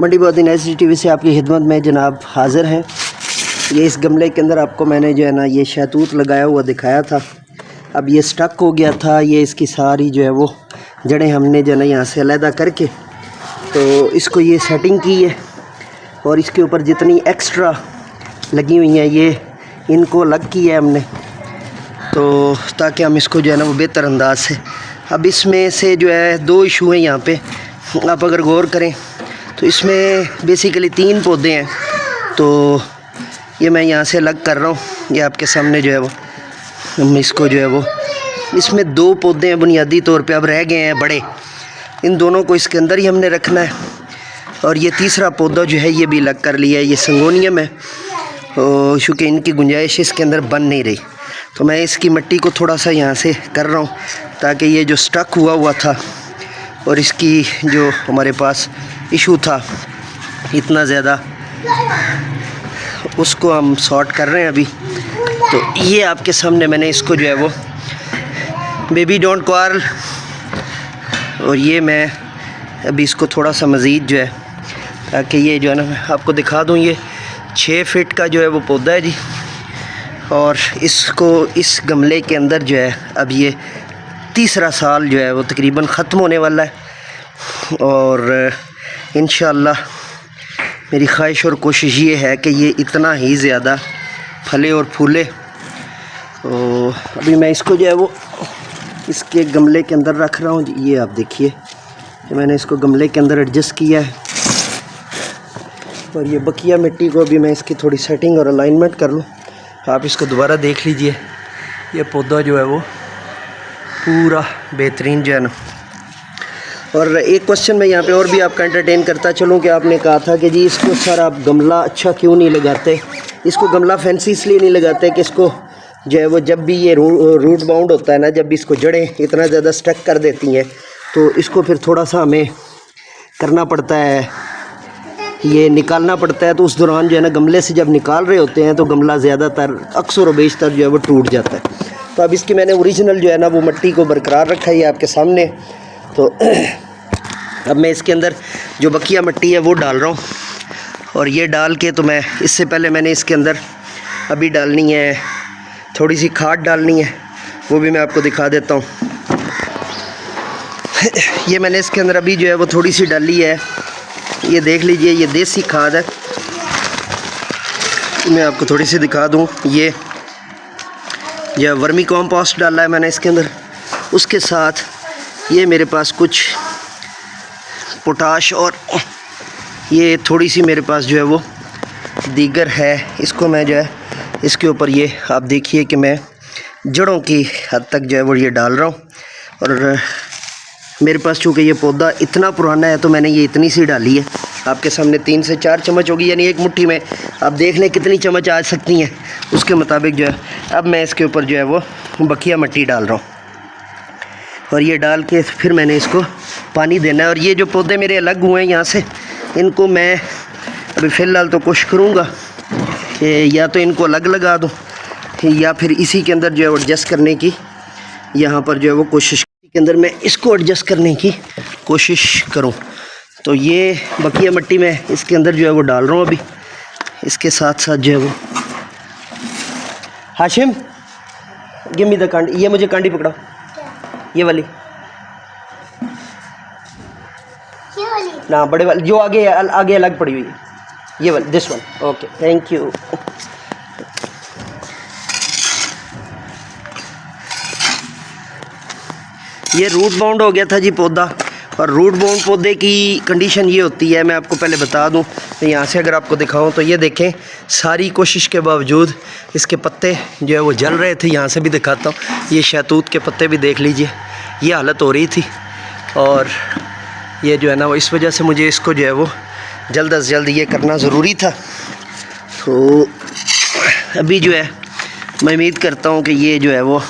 मंडी बॉदी नैसी TV से आपकी खिदमत में जनाब हाज़िर हैं। ये इस गमले के अंदर आपको मैंने जो है ना ये शहतूत लगाया हुआ दिखाया था। अब ये स्टक हो गया था। ये इसकी सारी जो है वो जड़ें हमने जो है ना यहाँ से अलहदा करके तो इसको ये सेटिंग की है और इसके ऊपर जितनी एक्स्ट्रा लगी हुई हैं ये इनको अलग की है हमने, तो ताकि हम इसको जो है ना वो बेहतर अंदाज से। अब इसमें से जो है 2 इशू हैं यहाँ पे, आप अगर गौर करें तो इसमें बेसिकली 3 पौधे हैं। तो ये मैं यहाँ से अलग कर रहा हूँ, ये आपके सामने जो है वो हम इसको जो है वो इसमें 2 पौधे हैं बुनियादी तौर पे अब रह गए हैं बड़े, इन दोनों को इसके अंदर ही हमने रखना है। और ये तीसरा पौधा जो है ये भी अलग कर लिया है, ये संगोनियम है चूँकि इनकी गुंजाइश इसके अंदर बन नहीं रही। तो मैं इसकी मिट्टी को थोड़ा सा यहाँ से कर रहा हूँ ताकि ये जो स्टक हुआ था और इसकी जो हमारे पास इशू था इतना ज़्यादा, उसको हम सॉर्ट कर रहे हैं अभी। तो ये आपके सामने मैंने इसको जो है वो बेबी डोंट क्वारल, और ये मैं अभी इसको थोड़ा सा मज़ीद जो है ताकि ये जो है ना मैं आपको दिखा दूँ। ये 6 फीट का जो है वो पौधा है जी, और इसको इस गमले के अंदर जो है अब ये तीसरा साल जो है वो तकरीबन ख़त्म होने वाला है। और इंशाअल्लाह मेरी ख्वाहिश और कोशिश ये है कि ये इतना ही ज़्यादा फले और फूले। तो अभी मैं इसको जो है वो इसके गमले के अंदर रख रहा हूँ जी। ये आप देखिए कि मैंने इसको गमले के अंदर एडजस्ट किया है, और ये बकिया मिट्टी को भी मैं इसकी थोड़ी सेटिंग और अलाइनमेंट कर लूँ। आप इसको दोबारा देख लीजिए, ये पौधा जो है वो पूरा बेहतरीन जो है ना। और एक क्वेश्चन मैं यहाँ पे और भी आपका एंटरटेन करता चलूँ कि आपने कहा था कि जी इसको सर आप गमला अच्छा क्यों नहीं लगाते। इसको गमला फैंसी इसलिए नहीं लगाते कि इसको जो है वो जब भी ये रूट बाउंड होता है ना, जब भी इसको जड़ें इतना ज़्यादा स्टक कर देती हैं तो इसको फिर थोड़ा सा हमें करना पड़ता है, ये निकालना पड़ता है। तो उस दौरान जो है ना गमले से जब निकाल रहे होते हैं तो गमला ज़्यादातर अक्सर व बेशतर जो है वो टूट जाता है। तो अब इसकी मैंने ओरिजिनल जो है ना वो मिट्टी को बरकरार रखा है आपके सामने। तो अब मैं इसके अंदर जो बकिया मिट्टी है वो डाल रहा हूँ, और ये डाल के तो मैं इससे पहले मैंने इसके अंदर अभी डालनी है थोड़ी सी खाद डालनी है, वो भी मैं आपको दिखा देता हूँ। ये मैंने इसके अंदर अभी जो है वो थोड़ी सी डाली है, ये देख लीजिए, ये देसी खाद है। मैं आपको थोड़ी सी दिखा दूँ, ये वर्मी कंपोस्ट डाला है मैंने इसके अंदर, उसके साथ ये मेरे पास कुछ पोटाश और ये थोड़ी सी मेरे पास जो है वो दीगर है। इसको मैं जो है इसके ऊपर ये आप देखिए कि मैं जड़ों की हद तक जो है वो ये डाल रहा हूँ। और मेरे पास चूँकि ये पौधा इतना पुराना है तो मैंने ये इतनी सी डाली है, आपके सामने 3 से 4 चम्मच होगी, यानी एक मुट्ठी में आप देख लें कितनी चम्मच आ सकती हैं, उसके मुताबिक जो है अब मैं इसके ऊपर जो है वो बकिया मिट्टी डाल रहा हूँ। और ये डाल के फिर मैंने इसको पानी देना है। और ये जो पौधे मेरे अलग हुए हैं यहाँ से, इनको मैं अभी फ़िलहाल तो कोशिश करूँगा कि या तो इनको अलग लगा दूँ या फिर इसी के अंदर जो है वो एडजस्ट करने की यहाँ पर जो है वो कोशिश के अंदर मैं इसको एडजस्ट करने की कोशिश करूँ। तो ये बकिया मिट्टी में इसके अंदर जो है वो डाल रहा हूँ अभी, इसके साथ साथ जो है वो Hashim give me the Kandi, ये मुझे कांडी पकड़ाओ, ये वाली ना बड़े वाली जो आगे अलग पड़ी हुई है, ये वाली this one. Okay thank you. ये रूट बाउंड हो गया था जी पौधा, और रूट बाउंड पौधे की कंडीशन ये होती है, मैं आपको पहले बता दूं। तो यहाँ से अगर आपको दिखाऊं तो ये देखें, सारी कोशिश के बावजूद इसके पत्ते जो है वो जल रहे थे। यहाँ से भी दिखाता हूँ, ये शहतूत के पत्ते भी देख लीजिए, ये हालत हो रही थी। और ये जो है ना वो इस वजह से मुझे इसको जो है वो जल्द अज जल्द ये करना ज़रूरी था। तो अभी जो है मैं उम्मीद करता हूँ कि ये जो है वो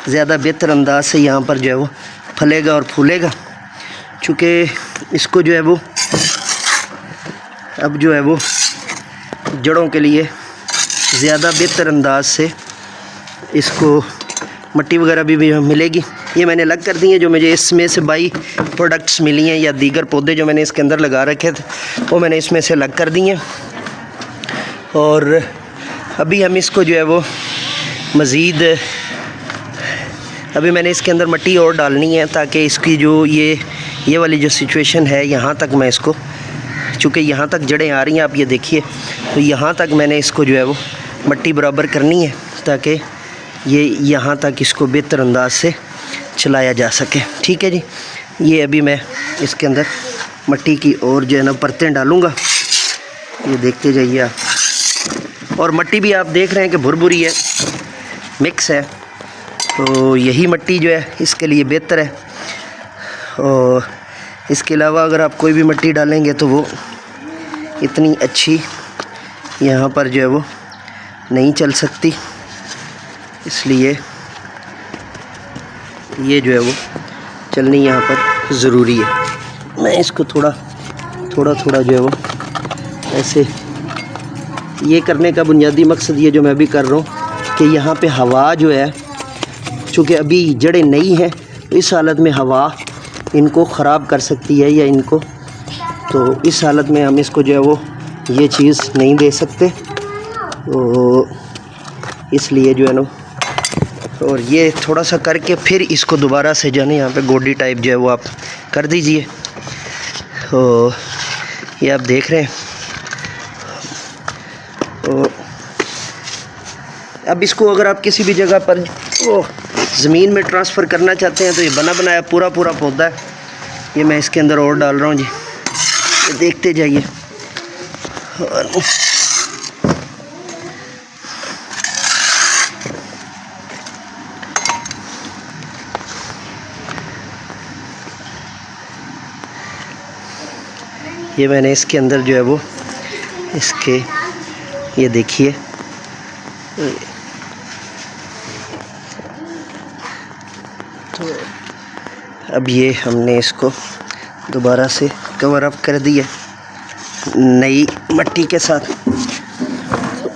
ज़्यादा बेहतर अंदाज से यहाँ पर जो है वो फलेगा और फूलेगा, चूँकि इसको जो है वो अब जो है वो जड़ों के लिए ज़्यादा बेहतर अंदाज से इसको मिट्टी वगैरह भी मिलेगी। ये मैंने अलग कर दी हैं। जो मुझे इसमें से बाई प्रोडक्ट्स मिली हैं या दीगर पौधे जो मैंने इसके अंदर लगा रखे थे वो मैंने इसमें से अलग कर दी हैं। और अभी हम इसको जो है वो मज़ीद अभी मैंने इसके अंदर मिट्टी और डालनी है ताकि इसकी जो ये वाली जो सिचुएशन है यहाँ तक मैं इसको, चूँकि यहाँ तक जड़ें आ रही हैं आप ये देखिए, तो यहाँ तक मैंने इसको जो है वो मिट्टी बराबर करनी है ताकि ये यहाँ तक इसको बेहतर अंदाज से चलाया जा सके। ठीक है जी। ये अभी मैं इसके अंदर मिट्टी की और जो है ना परतें डालूँगा, ये देखते जाइए आप। और मिट्टी भी आप देख रहे हैं कि भुरभुरी है, मिक्स है, तो यही मिट्टी जो है इसके लिए बेहतर है। और इसके अलावा अगर आप कोई भी मिट्टी डालेंगे तो वो इतनी अच्छी यहाँ पर जो है वो नहीं चल सकती, इसलिए ये जो है वो चलनी यहाँ पर ज़रूरी है। मैं इसको थोड़ा जो है वो ऐसे, ये करने का बुनियादी मकसद ये जो मैं अभी कर रहा हूँ कि यहाँ पे हवा जो है, चूँकि अभी जड़ें नई हैं तो इस हालत में हवा इनको ख़राब कर सकती है या इनको, तो इस हालत में हम इसको जो है वो ये चीज़ नहीं दे सकते, तो इसलिए जो है ना, और ये थोड़ा सा करके फिर इसको दोबारा से जो है ना यहाँ पे गोडी टाइप जो है वो आप कर दीजिए। तो ये आप देख रहे हैं। तो अब इसको अगर आप किसी भी जगह पर ज़मीन में ट्रांसफ़र करना चाहते हैं तो ये बना बनाया पूरा पौधा है, ये मैं इसके अंदर और डाल रहा हूँ जी, ये देखते जाइए। ये मैंने इसके अंदर जो है वो इसके, ये देखिए, तो अब ये हमने इसको दोबारा से कवर अप कर दिया नई मिट्टी के साथ।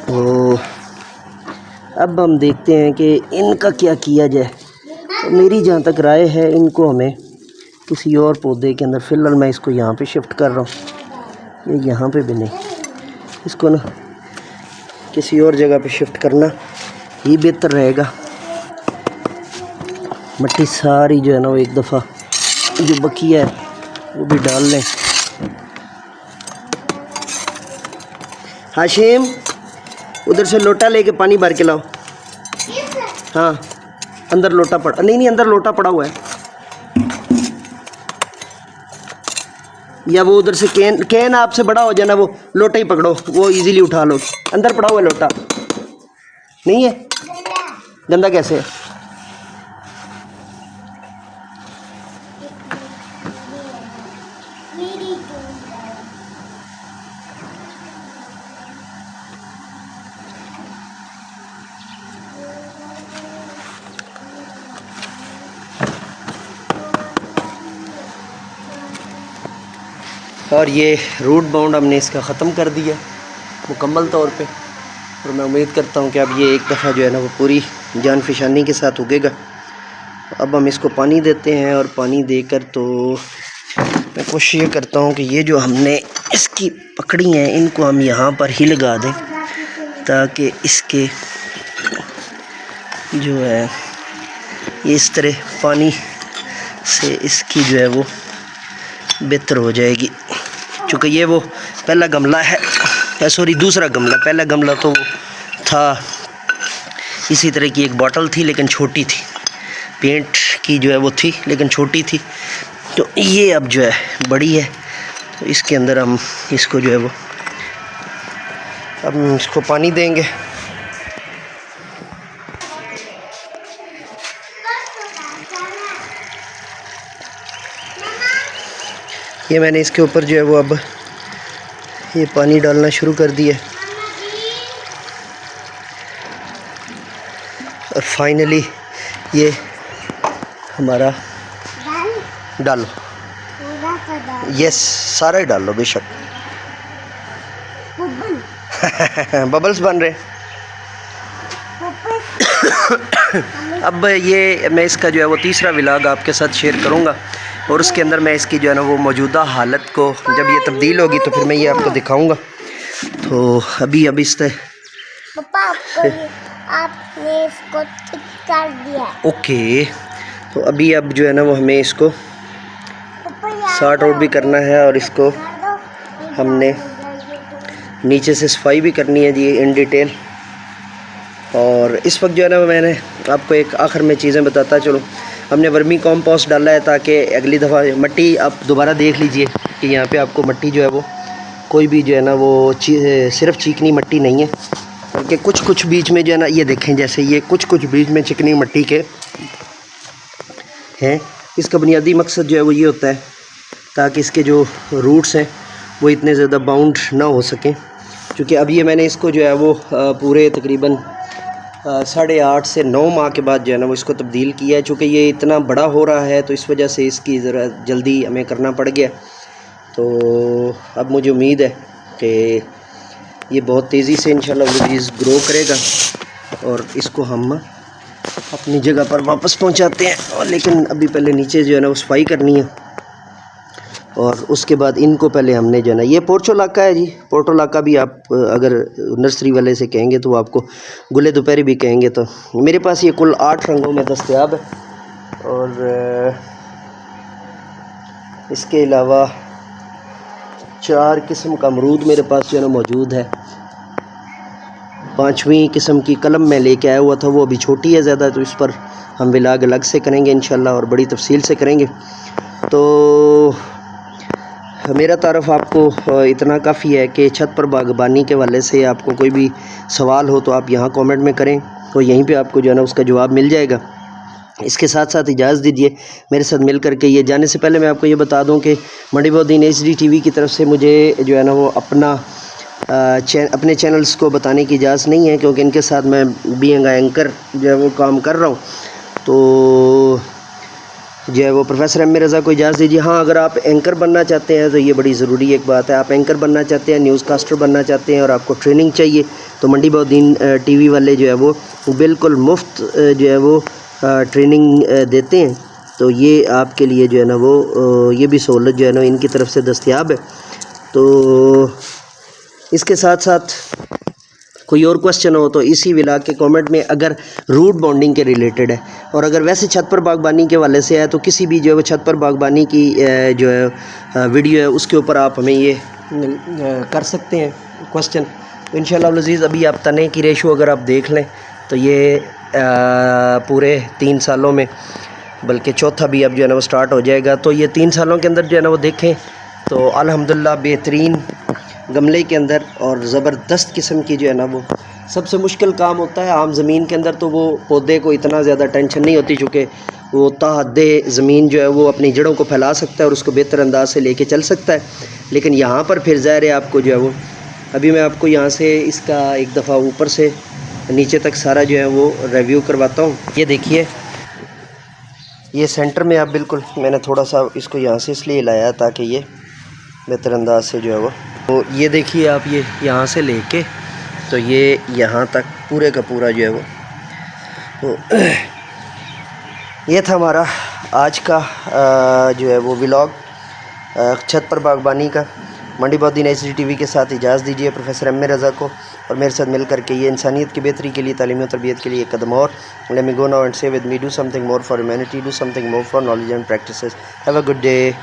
तो अब हम देखते हैं कि इनका क्या किया जाए। तो मेरी जहाँ तक राय है, इनको हमें किसी और पौधे के अंदर, फ़िलहाल मैं इसको यहाँ पे शिफ्ट कर रहा हूँ, ये यहाँ पे भी नहीं, इसको ना किसी और जगह पे शिफ्ट करना ही बेहतर रहेगा। मिट्टी सारी जो है ना वो एक दफ़ा जो बकिया है वो भी डाल लें। हाशिम, उधर से लोटा लेके पानी भर के लाओ। हाँ, अंदर लोटा पड़ा, नहीं अंदर लोटा पड़ा हुआ है, या वो उधर से कैन आपसे बड़ा हो जाए ना, वो लोटा ही पकड़ो, वो इजीली उठा लो। अंदर पड़ा हुआ है लोटा, नहीं है? गंदा कैसे है? और ये रूट बाउंड हमने इसका ख़त्म कर दिया मुकम्मल तौर पे, और मैं उम्मीद करता हूँ कि अब ये एक दफ़ा जो है ना वो पूरी जान फिशानी के साथ उगेगा। अब हम इसको पानी देते हैं, और पानी देकर तो मैं कोशिश ये करता हूँ कि ये जो हमने इसकी पकड़ी हैं इनको हम यहाँ पर ही लगा दें, ताकि इसके जो है ये इस तरह पानी से इसकी जो है वो बेहतर हो जाएगी। चूँकि ये वो पहला गमला है, सॉरी दूसरा गमला, पहला गमला तो वो था इसी तरह की एक बोतल थी लेकिन छोटी थी, पेंट की जो है वो थी लेकिन छोटी थी। तो ये अब जो है बड़ी है, तो इसके अंदर हम इसको जो है वो अब हम इसको पानी देंगे। ये मैंने इसके ऊपर जो है वो अब ये पानी डालना शुरू कर दिया, और फाइनली ये हमारा डालो, यस सारा ही डाल लो बेशक। बबल्स बन रहे अब ये मैं इसका जो है वो तीसरा व्लॉग आपके साथ शेयर करूँगा और उसके अंदर मैं इसकी जो है ना वो मौजूदा हालत को जब ये तब्दील होगी तो फिर मैं ये आपको दिखाऊँगा। तो अभी इस पापा आपने इसको ठीक कर दिया। ओके, तो अभी अब जो है ना वो हमें इसको सॉर्ट आउट भी करना है और इसको हमने नीचे से सफाई भी करनी है जी इन डिटेल। और इस वक्त जो है ना मैंने आपको एक आखिर में चीज़ें बताता चलूँ। हमने वर्मी कॉम्पोस्ट डाला है ताकि अगली दफ़ा मट्टी आप दोबारा देख लीजिए कि यहाँ पे आपको मट्टी जो है वो कोई भी जो है ना वो सिर्फ चिकनी मट्टी नहीं है, बल्कि कुछ बीच में जो है ना ये देखें जैसे ये कुछ बीच में चिकनी मट्टी के हैं। इसका बुनियादी मकसद जो है वो ये होता है ताकि इसके जो रूट्स हैं वो इतने ज़्यादा बाउंड ना हो सकें। क्योंकि अब ये मैंने इसको जो है वो पूरे तकरीबन 8.5 से 9 माह के बाद जो है ना वो इसको तब्दील किया है। चूँकि ये इतना बड़ा हो रहा है तो इस वजह से इसकी ज़रा जल्दी हमें करना पड़ गया। तो अब मुझे उम्मीद है कि ये बहुत तेज़ी से इंशाल्लाह चीज़ ग्रो करेगा और इसको हम अपनी जगह पर वापस पहुंचाते हैं। और लेकिन अभी पहले नीचे जो है ना वो सफाई करनी है और उसके बाद इनको पहले हमने जो है ना ये पोर्चोलाका है जी। पोर्चोलाका भी आप अगर नर्सरी वाले से कहेंगे तो वो आपको गुले दोपहरी भी कहेंगे। तो मेरे पास ये कुल 8 रंगों में दस्तयाब है और इसके अलावा 4 किस्म का अमरूद मेरे पास जो है ना मौजूद है। 5वीं किस्म की कलम मैं लेके आया हुआ था, वो अभी छोटी है ज़्यादा, तो इस पर हम व्लॉग अलग से करेंगे इंशाल्लाह और बड़ी तफसील से करेंगे। तो मेरा तारफ़ आपको इतना काफ़ी है कि छत पर बागबानी के वाले से आपको कोई भी सवाल हो तो आप यहाँ कमेंट में करें, तो यहीं पे आपको जो है ना उसका जवाब मिल जाएगा। इसके साथ साथ इजाज़त दीजिए मेरे साथ मिल करके ये जाने से पहले मैं आपको ये बता दूं कि मंडी बहुद्दीन HD TV की तरफ से मुझे जो है ना वो अपने चैनल्स को बताने की इजाज़त नहीं है, क्योंकि इनके साथ मैं बीइंग एंकर जो है वो काम कर रहा हूँ। तो जो है वो प्रोफेसर M रज़ा को इजाज़त दीजिए। हाँ, अगर आप एंकर बनना चाहते हैं तो ये बड़ी ज़रूरी एक बात है। आप एंकर बनना चाहते हैं, न्यूज़ कास्टर बनना चाहते हैं और आपको ट्रेनिंग चाहिए तो मंडी बहुद्दीन TV वाले जो है वो बिल्कुल मुफ्त जो है वो ट्रेनिंग देते हैं। तो ये आपके लिए जो है ना वो ये भी सहूलत जो है ना इनकी तरफ से दस्तयाब है। तो इसके साथ साथ कोई और क्वेश्चन हो तो इसी व्लॉग के कमेंट में, अगर रूट बॉन्डिंग के रिलेटेड है और अगर वैसे छत पर बागबानी के वाले से है तो किसी भी जो है वो छत पर बागबानी की जो है वीडियो है उसके ऊपर आप हमें ये कर सकते हैं क्वेश्चन। तो इंशाल्लाह अज़ीज़ अभी आप तने की रेशो अगर आप देख लें तो ये पूरे 3 सालों में, बल्कि चौथा भी अब जो है ना वो स्टार्ट हो जाएगा। तो ये 3 सालों के अंदर जो है ना वो देखें तो अल्हम्दुलिल्लाह बेहतरीन गमले के अंदर और ज़बरदस्त किस्म की जो है ना वो सबसे मुश्किल काम होता है आम ज़मीन के अंदर। तो वो पौधे को इतना ज़्यादा टेंशन नहीं होती चूँकि वो ताहद्दे ज़मीन जो है वो अपनी जड़ों को फैला सकता है और उसको बेहतर अंदाज से लेके चल सकता है। लेकिन यहाँ पर फिर ज़ाहिर है आपको जो है वो, अभी मैं आपको यहाँ से इसका एक दफ़ा ऊपर से नीचे तक सारा जो है वो रिव्यू करवाता हूँ। ये देखिए, ये सेंटर में आप बिल्कुल मैंने थोड़ा सा इसको यहाँ से इसलिए लाया ताकि ये बेहतर अंदाज से जो है वो, तो ये देखिए आप ये यहाँ से लेके तो ये यहाँ तक पूरे का पूरा जो है वो। तो ये था हमारा आज का जो है वो व्लॉग छत पर बागबानी का। मंडी बहुद्दीन HD TV के साथ इजाज़त दीजिए प्रोफेसर M रज़ा को और मेरे साथ मिल करके ये इंसानियत की बेहतरी के लिए, तालीम और तरबियत के लिए एक कदम और। Let me go now and say with me, do something more for humanity, do something more for knowledge and practices. Have a good day.